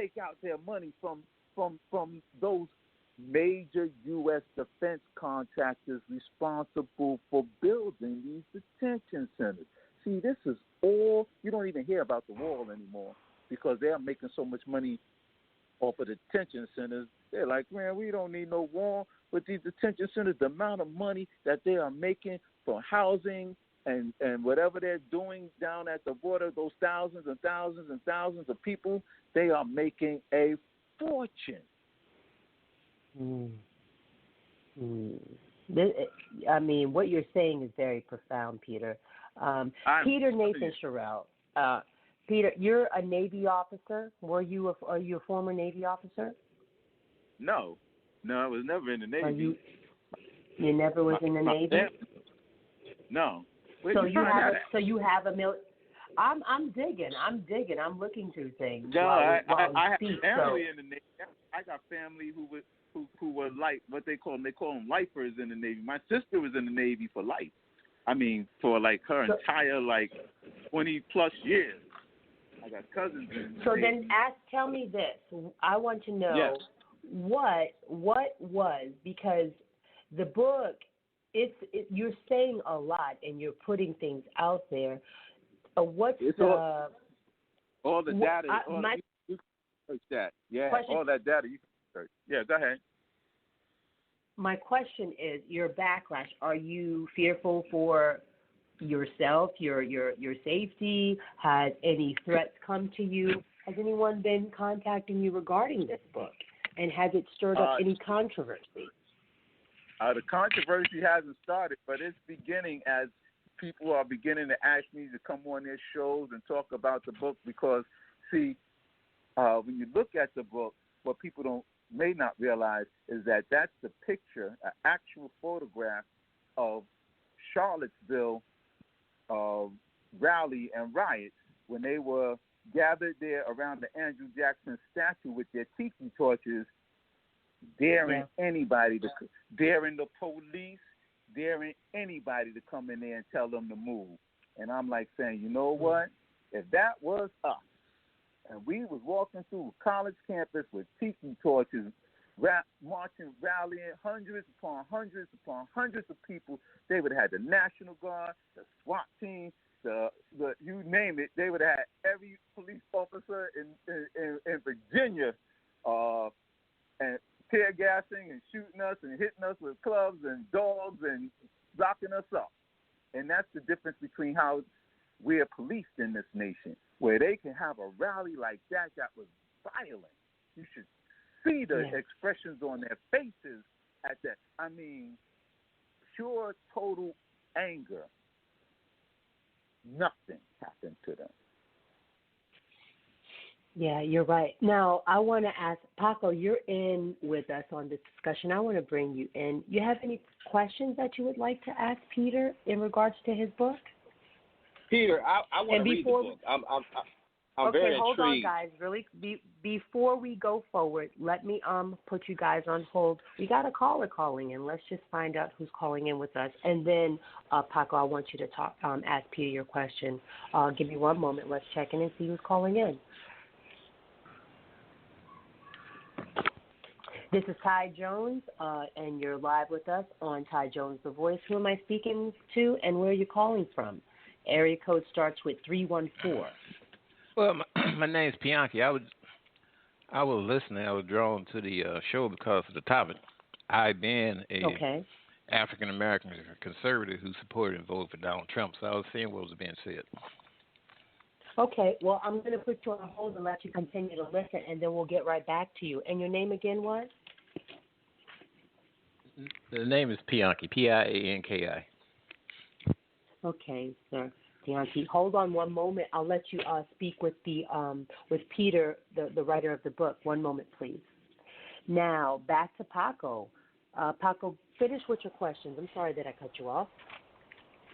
take out their money from those major U.S. defense contractors responsible for building these detention centers. See, this is all, you don't even hear about the wall anymore because they're making so much money off of the detention centers. They're like, man, we don't need no wall. But these detention centers, the amount of money that they are making for housing and whatever they're doing down at the border, those thousands and thousands and thousands of people, they are making a fortune. I mean, what you're saying is very profound, Peter. Peter Nathan Sherrill. Peter, you're a Navy officer. Are you a former Navy officer? No, I was never in the Navy. You never was in the Navy? No. So you have a I'm digging. I'm looking through things. No, I have family in the Navy. I got family who were like what they call them lifers in the Navy. My sister was in the Navy for life. I mean, for like her entire 20 plus years. I got cousins in the Navy. Then tell me this. I want to know what was, because the book, you're saying a lot and you're putting things out there. All the data. You can search that. Yeah, all that data you can search. Yeah, go ahead. My question is your backlash. Are you fearful for yourself, your safety? Has any threats come to you? Has anyone been contacting you regarding this book? And has it stirred up any controversy? The controversy hasn't started, but it's beginning as people are beginning to ask me to come on their shows and talk about the book because, see, when you look at the book, what people may not realize is that that's the picture, an actual photograph of Charlottesville rally and riots when they were gathered there around the Andrew Jackson statue with their tiki torches, daring daring the police, daring anybody to come in there and tell them to move. And I'm like saying, you know what? If that was us, and we was walking through a college campus with tiki torches, marching, rallying, hundreds upon hundreds upon hundreds of people, they would have had the National Guard, the SWAT team, the you name it. They would have had every police officer in Virginia and tear gassing and shooting us and hitting us with clubs and dogs and locking us up. And that's the difference between how we're policed in this nation, where they can have a rally like that was violent. You should see the expressions on their faces at that. I mean, pure, total anger. Nothing happened to them. Yeah, you're right. Now, I want to ask, Paco, you're in with us on this discussion. I want to bring you in. You have any questions that you would like to ask Peter in regards to his book? Peter, I want to read the book. I'm very intrigued. Hold on, guys. Really, before we go forward, let me put you guys on hold. We got a caller calling in. Let's just find out who's calling in with us, and then Paco, I want you to ask Peter your question. Give me one moment. Let's check in and see who's calling in. This is Ty Jones, and you're live with us on Ty Jones The Voice. Who am I speaking to, and where are you calling from? Area code starts with 314. Well, my name's Bianchi. I was listening. I was drawn to the show because of the topic. I being a African American conservative who supported and voted for Donald Trump, so I was seeing what was being said. Okay, well, I'm going to put you on hold and let you continue to listen, and then we'll get right back to you. And your name again was? The name is Bianchi, Pianki. Okay, sir. Bianchi, hold on one moment. I'll let you speak with with Peter, the writer of the book. One moment, please. Now, back to Paco. Paco, finish with your questions. I'm sorry that I cut you off.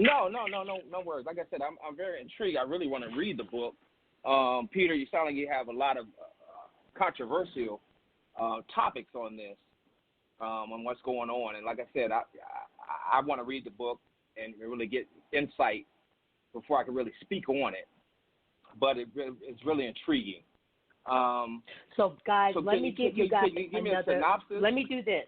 No worries. Like I said, I'm very intrigued. I really want to read the book. Peter, you sound like you have a lot of controversial topics on this, on what's going on. And like I said, I want to read the book and really get insight before I can really speak on it. But it's really intriguing. So, guys, let me give you guys give me another. a synopsis? Let me do this.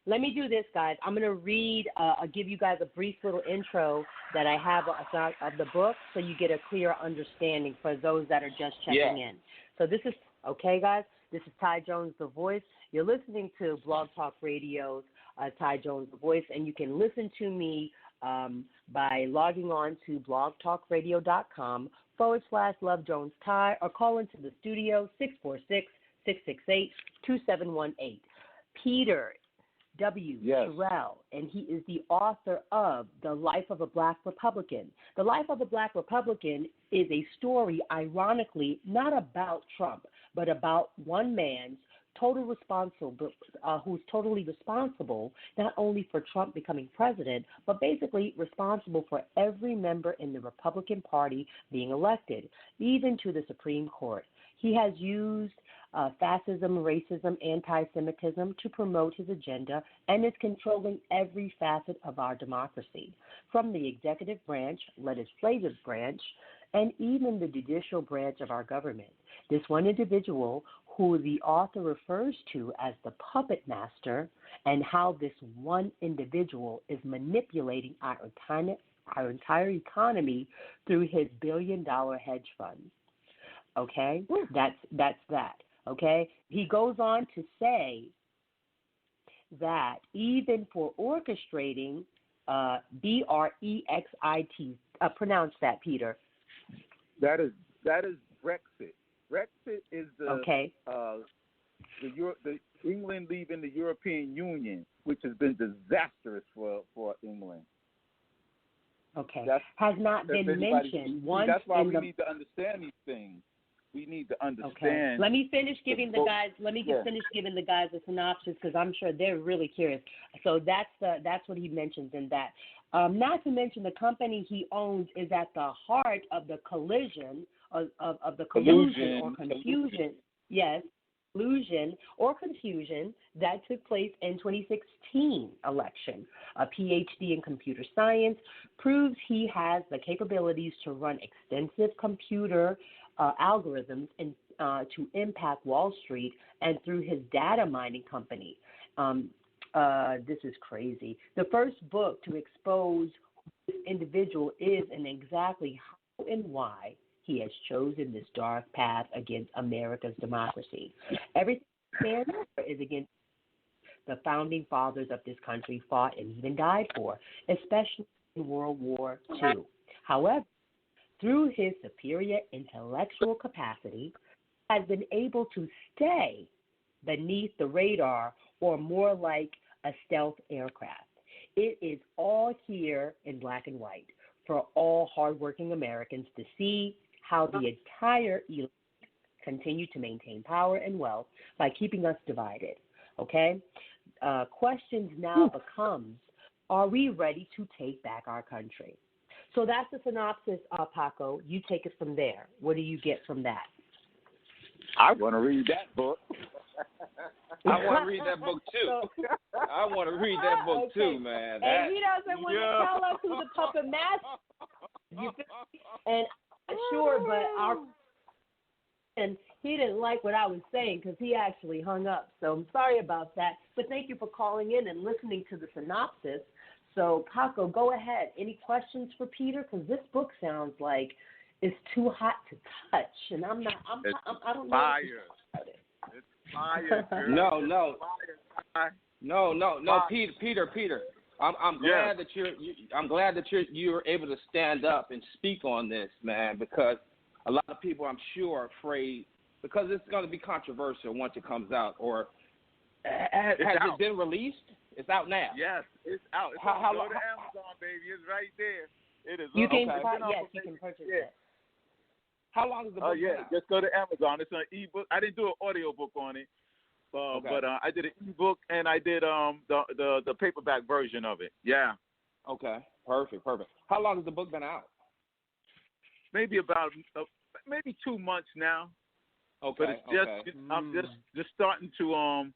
Let me do this, guys. I'm going to read, I'll give you guys a brief little intro that I have of the book so you get a clear understanding for those that are just checking in. So this is, okay, guys, this is Ty Jones, The Voice. You're listening to Blog Talk Radio's Ty Jones, The Voice, and you can listen to me by logging on to blogtalkradio.com/LoveJonesTy or call into the studio 646-668-2718. Peter W. Sherrill, and he is the author of The Life of a Black Republican. The Life of a Black Republican is a story, ironically, not about Trump, but about one man's who's totally responsible, not only for Trump becoming president, but basically responsible for every member in the Republican Party being elected, even to the Supreme Court. He has used fascism, racism, anti-Semitism to promote his agenda and is controlling every facet of our democracy, from the executive branch, legislative branch, and even the judicial branch of our government. This one individual, who the author refers to as the puppet master, and how this one individual is manipulating our entire economy through his billion-dollar hedge fund. Okay? That's that. Okay? He goes on to say that even for orchestrating, Brexit, pronounce that, Peter. That is Brexit. Brexit is the England leaving the European Union, which has been disastrous for England. Okay, has not been mentioned once. That's why we need to understand these things. We need to understand. Okay. Let me finish giving the guys. Finish giving the guys a synopsis because I'm sure they're really curious. So that's what he mentions in that. Not to mention the company he owns is at the heart of the collusion of the collusion or confusion. Yes, collusion or confusion that took place in 2016 election. A Ph.D. in computer science proves he has the capabilities to run extensive computer algorithms to impact Wall Street and through his data mining company. This is crazy. The first book to expose who this individual is and exactly how and why he has chosen this dark path against America's democracy. Everything is against the founding fathers of this country fought and even died for, especially in World War II. However, through his superior intellectual capacity, has been able to stay beneath the radar, or more like a stealth aircraft. It is all here in black and white for all hardworking Americans to see how the entire elite continue to maintain power and wealth by keeping us divided. Okay? Questions now becomes, are we ready to take back our country? So that's the synopsis, Paco. You take it from there. What do you get from that? I want to read that book. I want to read that book, too. I want to read that book, too, man. And he doesn't want to tell us who the puppet master is. And I'm sure, but he didn't like what I was saying because he actually hung up. So I'm sorry about that. But thank you for calling in and listening to the synopsis. So, Paco, go ahead. Any questions for Peter? Because this book sounds like it's too hot to touch, and I don't know. Fire. It's fire. No, Peter. I'm glad that you're able to stand up and speak on this, man, because a lot of people, I'm sure, are afraid because it's going to be controversial once it comes out. Or has it been released? It's out now. Yes, it's out. Go to Amazon, baby. It's right there. It is. You can purchase it. How long is the book? Just go to Amazon. It's an ebook. I didn't do an audio book on it, but I did an ebook and I did the paperback version of it. Yeah. Okay. Perfect. How long has the book been out? Maybe about 2 months now. Okay. But it's just I'm just starting to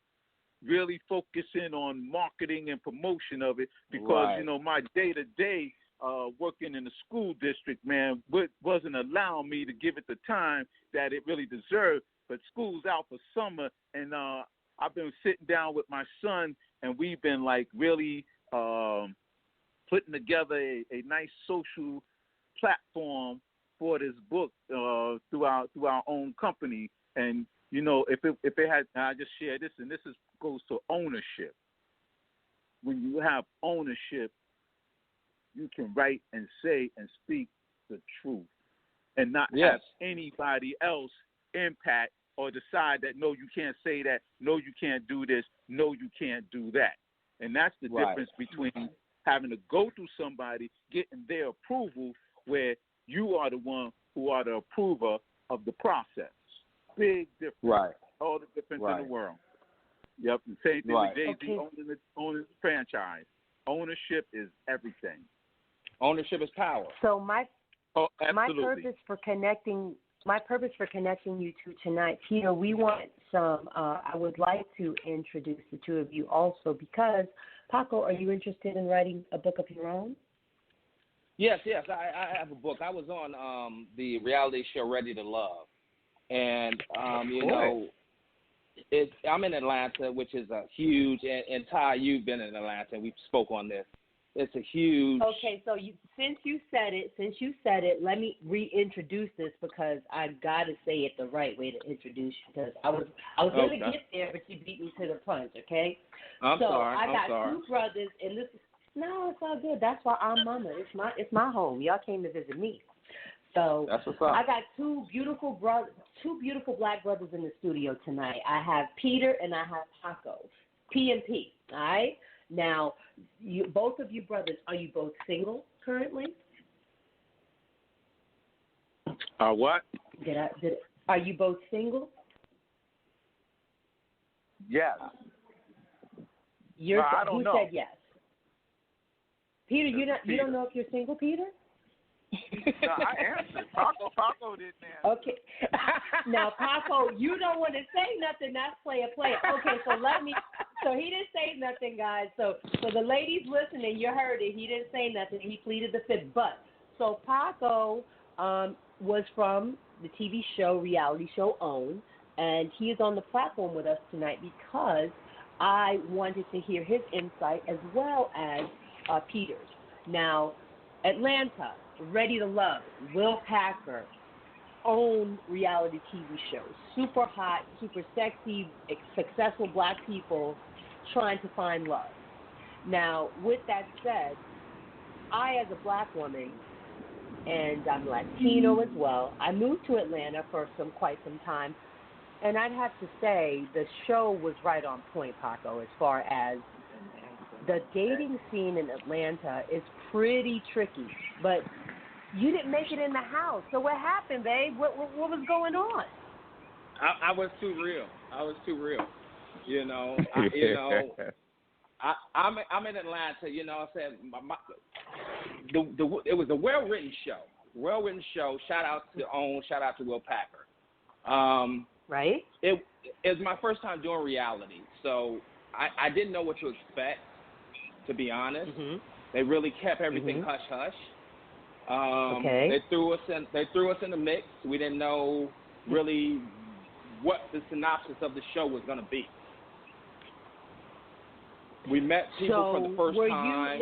really focus in on marketing and promotion of it because my day-to-day working in the school district, man, wasn't allowing me to give it the time that it really deserved. but school's out for summer, and I've been sitting down with my son, and we've been like really putting together a nice social platform for this book through our own company. And you know, if it had, I just share this, and this goes to ownership. When you have ownership, you can write and say and speak the truth, and not have anybody else impact or decide that no, you can't say that, no, you can't do this, no, you can't do that. And that's the difference between having to go through somebody, getting their approval, where you are the one who are the approver of the process. Big difference. Right. All the difference in the world. Yep. The same thing with Jay-Z owning the franchise. Ownership is everything. Ownership is power. So my purpose for connecting you two tonight, Peter, we want some. I would like to introduce the two of you also, because Paco, are you interested in writing a book of your own? Yes. I have a book. I was on the reality show Ready to Love, and you know, I'm in Atlanta, which is a huge. And Ty, you've been in Atlanta. We spoke on this. It's a huge. Okay, so since you said it, let me reintroduce this, because I've got to say it the right way to introduce you, because I was going to get there, but you beat me to the punch. Okay. I'm sorry. I got two brothers, and no, it's all good. That's why I'm mama. It's my home. Y'all came to visit me. So that's what's up. I got two beautiful black brothers in the studio tonight. I have Peter and I have Paco. P&P. All right. Now, both of you brothers, are you both single currently? What? Are you both single? Yes. I don't know. Who said yes? Peter, you don't know if you're single, Peter? No, I answered. Paco didn't answer. Okay. Now, Paco, you don't want to say nothing. That's player. Okay, so he didn't say nothing, guys. So the ladies listening, you heard it. He didn't say nothing. He pleaded the fifth. But, so Paco was from the TV show, reality show OWN, and he is on the platform with us tonight because I wanted to hear his insight as well as Peter's. Now, Atlanta, Ready to Love, Will Packer, OWN reality TV shows. Super hot, super sexy, successful black people trying to find love. Now, with that said, I, as a black woman, and I'm Latino as well, I moved to Atlanta for quite some time, and I'd have to say the show was right on point, Paco, as far as the dating scene in Atlanta is pretty tricky, but you didn't make it in the house. So what happened, babe? What was going on? I was too real. You know, I'm in Atlanta. You know, I said it was a well-written show. Shout out to OWN. Shout out to Will Packer. Right. It was my first time doing reality, so I didn't know what to expect. To be honest, they really kept everything hush hush. They threw us in the mix. We didn't know really what the synopsis of the show was going to be. We met people for the first time.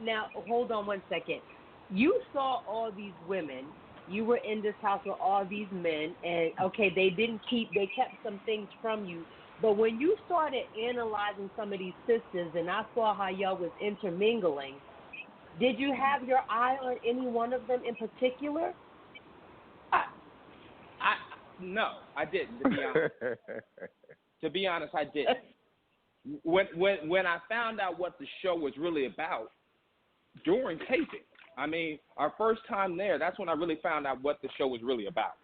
Now, hold on one second. You saw all these women. You were in this house with all these men, and they kept some things from you. But when you started analyzing some of these sisters, and I saw how y'all was intermingling, did you have your eye on any one of them in particular? No, I didn't. To be honest, I didn't. When I found out what the show was really about during taping, I mean, our first time there, that's when I really found out what the show was really about.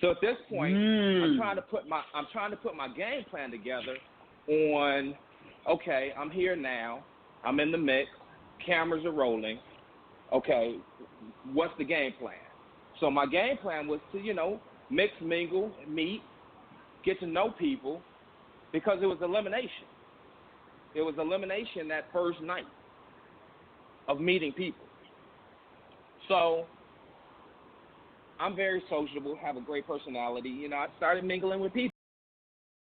So at this point, I'm trying to put my game plan together on, okay, I'm here now, I'm in the mix, cameras are rolling, okay, what's the game plan? So my game plan was to, mix, mingle, meet, get to know people, because it was elimination. It was elimination that first night of meeting people. So I'm very sociable, have a great personality. You know, I started mingling with people.